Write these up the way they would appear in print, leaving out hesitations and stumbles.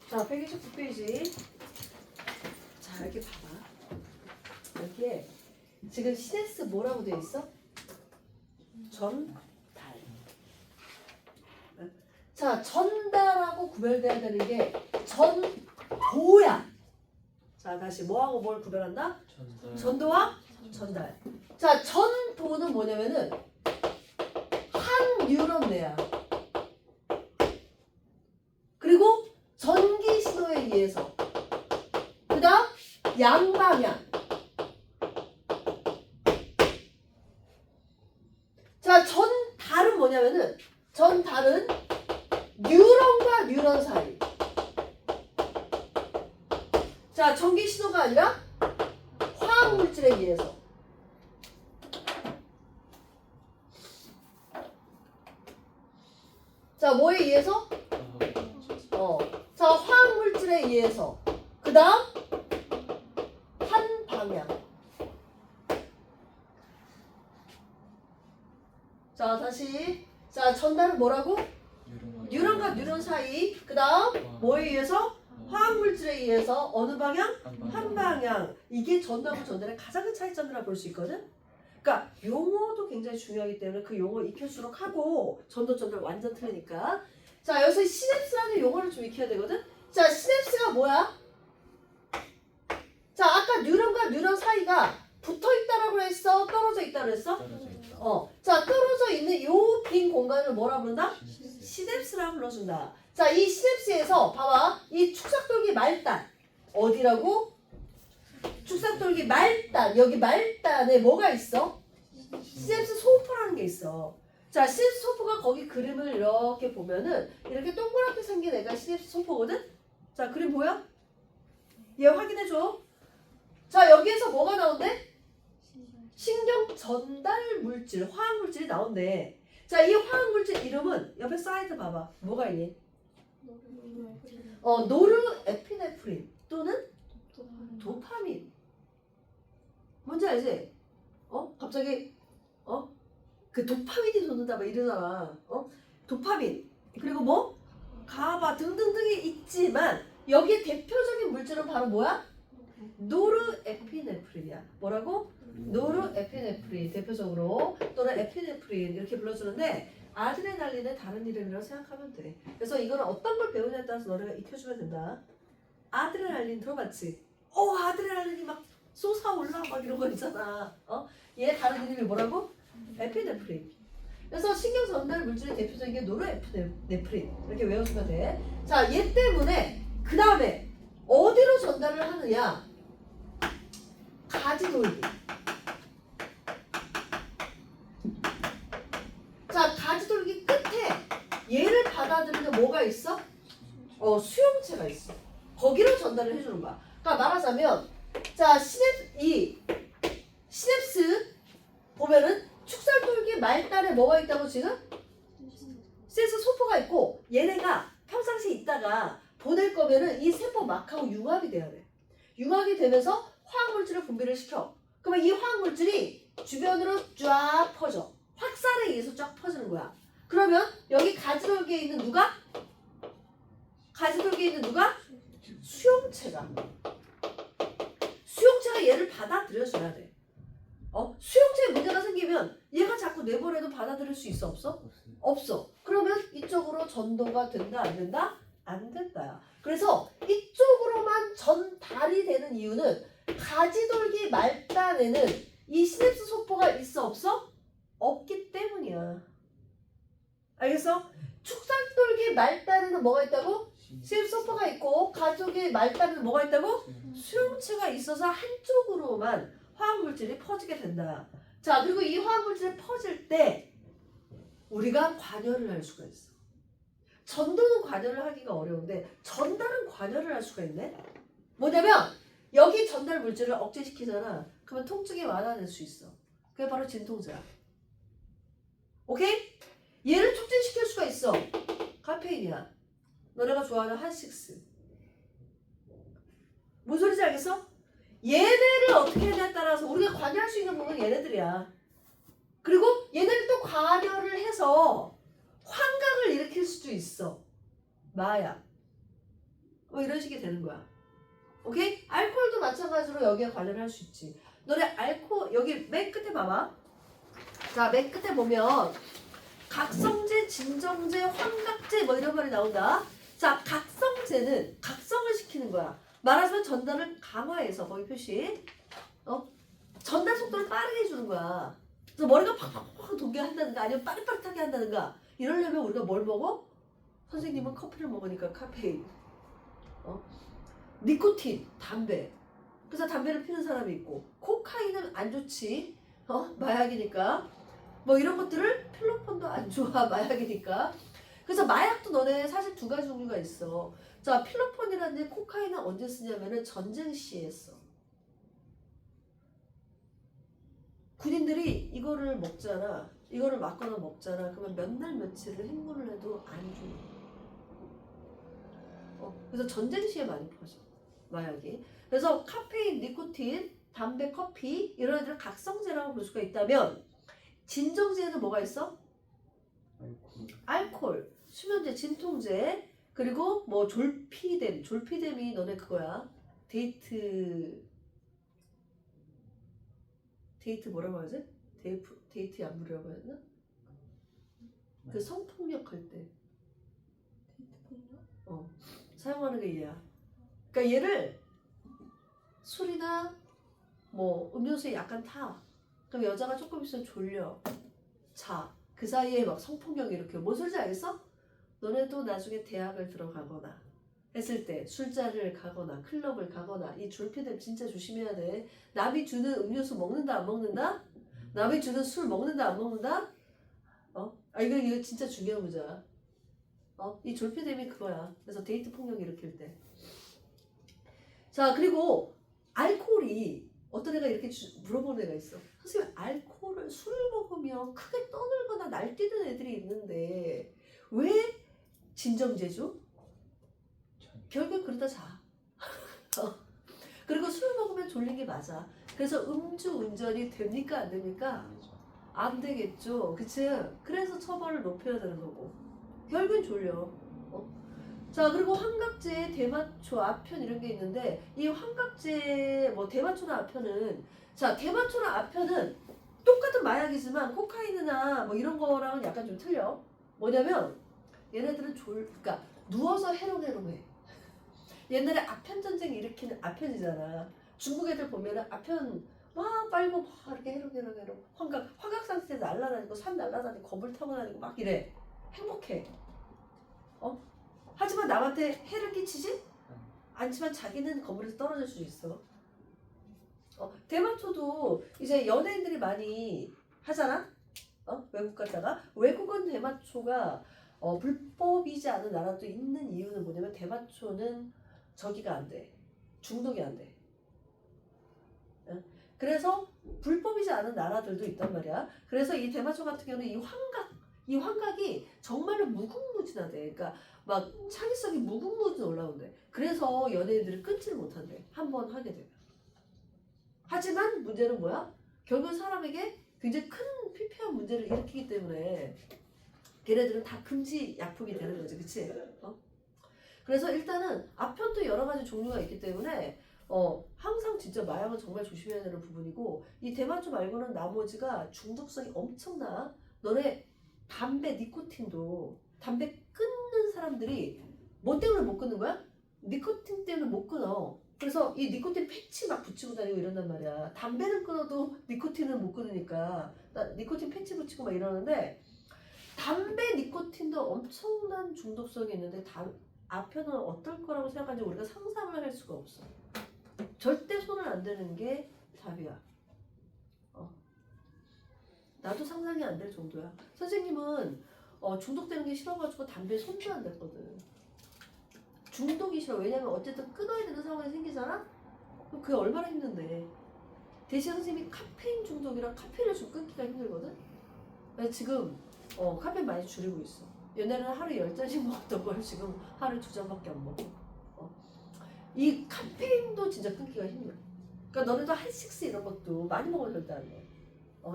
자, 129페이지. 자, 여기 봐봐. 여기에 지금 시놉스 뭐라고 되어 있어? 전달. 자, 전달하고 구별돼야 되는 게 전도야. 자, 다시 뭐하고 뭘 구별한다? 전도와 전달. 자, 전도는 뭐냐면은 한 뉴런 내야. 그리고 전기 신호에 의해서. 그 다음 양방향. 자, 전달은 뭐냐면은 전달은 뉴런과 뉴런 사이. 자, 전기 신호가 아니라 화학 물질에 의해서. 자, 뭐에 의해서? 자, 화학 물질에 의해서. 그 다음 한 방향. 자, 다시. 자, 전달은 뭐라고? 뉴런과 뉴런 사이. 그 다음 뭐에 의해서? 화학 물질에 의해서 어느 방향? 한 방향. 이게 전달과 전달의 가장 큰 차이점이라고 볼 수 있거든. 그러니까 용어도 굉장히 중요하기 때문에 그 용어 익힐수록 하고 전도 전달 완전 틀리니까. 자, 여기서 시냅스라는 용어를 좀 익혀야 되거든. 자, 시냅스가 뭐야? 자, 아까 뉴런과 뉴런 사이가 붙어 있다라고 했어? 떨어져 있다고 했어? 자, 떨어져 있는 요 빈 공간을 뭐라 부른다? 시냅스라 불러준다. 자, 이 시냅스에서 봐봐. 이 축삭돌기 말단. 어디라고? 축삭돌기 말단. 여기 말단에 뭐가 있어? 시냅스 소포라는 게 있어. 자, 시냅스 소포가 거기 그림을 이렇게 보면은 이렇게 동그랗게 생긴 애가 시냅스 소포거든? 자, 그림 보여? 얘 확인해줘. 자, 여기에서 뭐가 나온대? 신경 전달 물질, 화학 물질이 나온대. 자, 이 화학 물질 이름은 옆에 사이드 봐봐. 뭐가 있니? 노르에피네프린 또는 도파민. 뭔지 알지? 갑자기 그 도파민이 돋는다 막 이러잖아. 도파민. 그리고 뭐? 가바 등등등이 있지만 여기에 대표적인 물질은 바로 뭐야? 노르에피네프린이야. 뭐라고? 노르에피네프린 대표적으로 또는 에피네프린 이렇게 불러주는데 아드레날린은 다른 이름이라고 생각하면 돼. 그래서 이거는 어떤 걸 배우냐에 따라서 너네가 익혀주면 된다. 아드레날린 들어봤지? 아드레날린이 막 솟아올라 막 이런 거 있잖아. 얘 다른 이름이 뭐라고? 에피네프린. 그래서 신경 전달 물질의 대표적인 게 노르에피네프린 이렇게 외워주면 돼. 자, 얘 때문에 그 다음에 어디로 전달을 하느냐? 가지돌기. 자, 가지돌기 끝에 얘를 받아들이는 뭐가 있어? 수용체가 있어. 거기로 전달을 해주는 거야. 그러니까 말하자면 자, 시냅스 보면은 축살돌기 말단에 뭐가 있다고 지금? 시냅스 소포가 있고 얘네가 평상시에 있다가 보낼 거면은 이 세포 막하고 융합이 돼야 돼. 융합이 되면서 화학물질을 분비를 시켜. 그러면 이 화학물질이 주변으로 쫙 퍼져. 확산에 의해서 쫙 퍼지는 거야. 그러면 여기 가지돌기에 있는 누가? 가지돌기에 있는 누가? 수용체가. 수용체가 얘를 받아들여줘야 돼. 수용체에 문제가 생기면 얘가 자꾸 내보내도 받아들일 수 있어? 없어? 없어. 그러면 이쪽으로 전도가 된다? 안 된다? 안 된다야. 그래서 이쪽으로만 전달이 되는 이유는 가지돌기 말단에는 이 시냅스 소포가 있어? 없어? 없기 때문이야. 알겠어? 축살돌기 말단에는 뭐가 있다고? 시냅스 소포가 있고 가지돌기 말단에는 뭐가 있다고? 수용체가 있어서 한쪽으로만 화학물질이 퍼지게 된다. 자, 그리고 이 화학물질이 퍼질 때 우리가 관여를 할 수가 있어. 전도는 관여를 하기가 어려운데 전달은 관여를 할 수가 있네. 뭐냐면 여기 전달 물질을 억제시키잖아. 그러면 통증이 완화될 수 있어. 그게 바로 진통제야. 오케이? 얘를 촉진시킬 수가 있어. 카페인이야. 너네가 좋아하는 핫식스. 뭔 소리인지 알겠어? 얘네를 어떻게 하냐에 따라서 우리가 관여할 수 있는 부분은 얘네들이야. 그리고 얘네를 또 관여를 해서 환각을 일으킬 수도 있어. 마약. 뭐 이런 식이 되는 거야. 오케이? 알코올도 마찬가지로 여기에 관련할 수 있지. 너네 알코올 여기 맨 끝에 봐봐. 자, 맨 끝에 보면 각성제, 진정제, 환각제 뭐 이런 말이 나온다. 자, 각성제는 각성을 시키는 거야. 말하자면 전달을 강화해서 거기 표시. 전달 속도를 빠르게 해주는 거야. 그래서 머리가 팍팍팍 돌게 한다든가 아니면 빠릿빠릿하게 한다든가 이러려면 우리가 뭘 먹어? 선생님은 커피를 먹으니까 카페인. 니코틴, 담배. 그래서 담배를 피는 사람이 있고 코카인은 안 좋지. 마약이니까. 뭐 이런 것들을 필로폰도 안 좋아. 마약이니까. 그래서 마약도 너네 사실 두 가지 종류가 있어. 자, 필로폰이라는 코카인은 언제 쓰냐면은 전쟁 시에 써. 군인들이 이거를 먹잖아. 이거를 맞거나 먹잖아. 그러면 몇 날 며칠을 행군을 해도 안 죽어. 그래서 전쟁 시에 많이 퍼져. 마약이. 그래서 카페인, 니코틴, 담배, 커피 이런 애들을 각성제라고 볼 수가 있다면 진정제에는 뭐가 있어? 알코올, 수면제, 진통제, 그리고 뭐 졸피뎀. 졸피뎀이 너네 그거야. 데이트 뭐라고 하지? 데이트 약물이라고 했나? 그 성폭력 할 때. 사용하는 게 얘야. 그러니까 얘를 술이나 뭐 음료수에 약간 타. 그럼 여자가 조금 있으면 졸려. 자, 그 사이에 막 성폭력이 이렇게 뭔 소리인지 알겠어? 너네도 나중에 대학을 들어가거나 했을 때 술자리를 가거나 클럽을 가거나 이 졸피뎀 진짜 조심해야 돼. 남이 주는 음료수 먹는다 안 먹는다? 남이 주는 술 먹는다 안 먹는다? 이거 진짜 중요한 문제야. 이 졸피뎀이 그거야. 그래서 데이트 폭력 일으킬 때. 자, 그리고 알코올이 어떤 애가 이렇게 물어보는 애가 있어. 선생님, 알코올을 술 먹으면 크게 떠들거나 날뛰는 애들이 있는데 왜 진정제죠? 결국 그러다 자. 그리고 술 먹으면 졸린 게 맞아. 그래서 음주 운전이 됩니까 안 됩니까? 안 되겠죠. 그치? 그래서 처벌을 높여야 되는 거고. 결국엔 졸려. 자, 그리고 환각제, 대마초, 아편 이런 게 있는데 이 환각제, 뭐 대마초나 아편은 자, 대마초나 아편은 똑같은 마약이지만 코카인이나 뭐 이런 거랑은 약간 좀 틀려. 뭐냐면 얘네들은 그러니까 누워서 해롱해롱해. 옛날에 아편 전쟁 일으키는 아편이잖아. 중국 애들 보면은 아편 막 빨고 막 이렇게 해롱해롱 환각 상태에서 날아다니고 산 날아다니고 건물 타고 다니고 막 이래. 행복해. 하지만 남한테 해를 끼치지 않지만 자기는 건물에서 떨어질 수 있어. 대마초도 이제 연예인들이 많이 하잖아. 외국 갔다가 외국은 대마초가 불법이지 않은 나라도 있는 이유는 뭐냐면 대마초는 저기가 안 돼. 중독이 안 돼. 그래서 불법이지 않은 나라들도 있단 말이야. 그래서 이 대마초 같은 경우는 이 환각이 정말로 무궁무진하대. 그러니까 막 창의성이 무궁무진 올라온대. 그래서 연예인들이 끊지를 못한대. 한 번 하게 되면. 하지만 문제는 뭐야? 결국 사람에게 굉장히 큰 피폐한 문제를 일으키기 때문에 걔네들은 다 금지 약품이 되는 거지. 그치? 그래서 일단은 아편도 여러 가지 종류가 있기 때문에 항상 진짜 마약은 정말 조심해야 되는 부분이고 이 대마초 말고는 나머지가 중독성이 엄청나. 너네 담배, 니코틴도 담배 끊는 사람들이 뭐 때문에 못 끊는 거야? 니코틴 때문에 못 끊어. 그래서 이 니코틴 패치 막 붙이고 다니고 이런단 말이야. 담배는 끊어도 니코틴은 못 끊으니까 니코틴 패치 붙이고 막 이러는데 담배, 니코틴도 엄청난 중독성이 있는데 아편은 어떨 거라고 생각하는지 우리가 상상을 할 수가 없어. 절대 손을 안 대는 게 답이야. 나도 상상이 안 될 정도야. 선생님은 중독되는 게 싫어가지고 담배 손도 안 댔거든. 중독이 싫어. 왜냐면 어쨌든 끊어야 되는 상황이 생기잖아? 그럼 그게 얼마나 힘든데. 대신 선생님이 카페인 중독이라 카페인을 좀 끊기가 힘들거든? 그래서 지금 카페인 많이 줄이고 있어. 옛날에는 하루에 10잔씩 먹었던 걸 지금 하루에 2잔밖에 안 먹어. 이 카페인도 진짜 끊기가 힘들어. 그러니까 너네도 핫식스 이런 것도 많이 먹어도 절대 안 돼.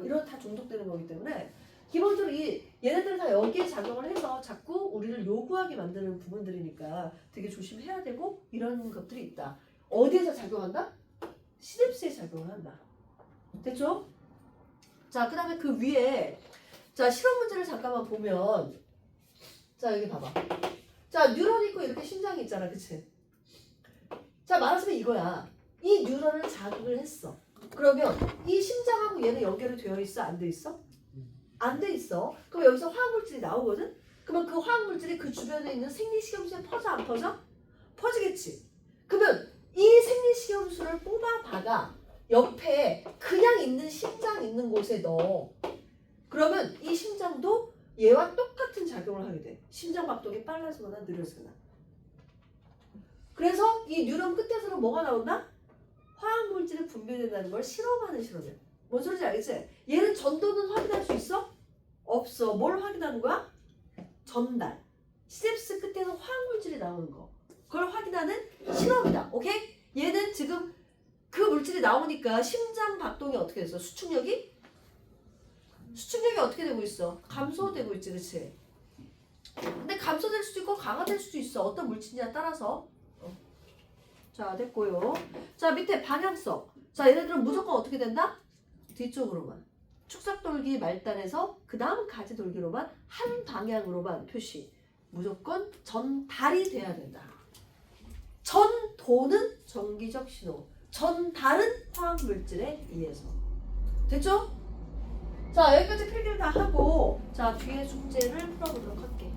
이런 다 중독되는 거기 때문에 기본적으로 얘네들은 다 여기에 작용을 해서 자꾸 우리를 요구하게 만드는 부분들이니까 되게 조심해야 되고 이런 것들이 있다. 어디에서 작용한다? 시냅스에 작용을 한다. 됐죠? 자, 그 다음에 그 위에 자 실험 문제를 잠깐만 보면 자 여기 봐봐. 자 뉴런 있고 이렇게 심장이 있잖아. 그치? 자 말하자면 이거야. 이 뉴런을 자극을 했어. 그러면 이 심장하고 얘는 연결이 되어 있어? 안 돼 있어? 안 돼 있어. 그럼 여기서 화학물질이 나오거든? 그러면 그 화학물질이 그 주변에 있는 생리식염수에 퍼져 안 퍼져? 퍼지겠지. 그러면 이 생리식염수를 뽑아다가 옆에 그냥 있는 심장 있는 곳에 넣어. 그러면 이 심장도 얘와 똑같은 작용을 하게 돼. 심장 박동이 빨라지거나 느려지거나. 그래서 이 뉴런 끝에서는 뭐가 나온다? 화학물질이 분비된다는 걸 실험하는 실험이야. 뭔 소리인지 알겠지? 얘는 전도는 확인할 수 있어? 없어. 뭘 확인하는 거야? 전달. 시냅스 끝에서 화학물질이 나오는 거. 그걸 확인하는 실험이다. 오케이? 얘는 지금 그 물질이 나오니까 심장 박동이 어떻게 됐어? 수축력이 어떻게 되고 있어? 감소되고 있지, 그치? 근데 감소될 수도 있고 강화될 수도 있어. 어떤 물질이냐에 따라서. 자, 됐고요. 자, 밑에 방향성. 자, 얘네들은 무조건 어떻게 된다? 뒤쪽으로만. 축삭돌기 말단에서 그 다음 가지돌기로만 한 방향으로만 표시. 무조건 전달이 돼야 된다. 전도는 전기적 신호. 전달은 화학물질에 의해서. 됐죠? 자, 여기까지 필기를 다 하고 자, 뒤에 숙제를 풀어보도록 할게.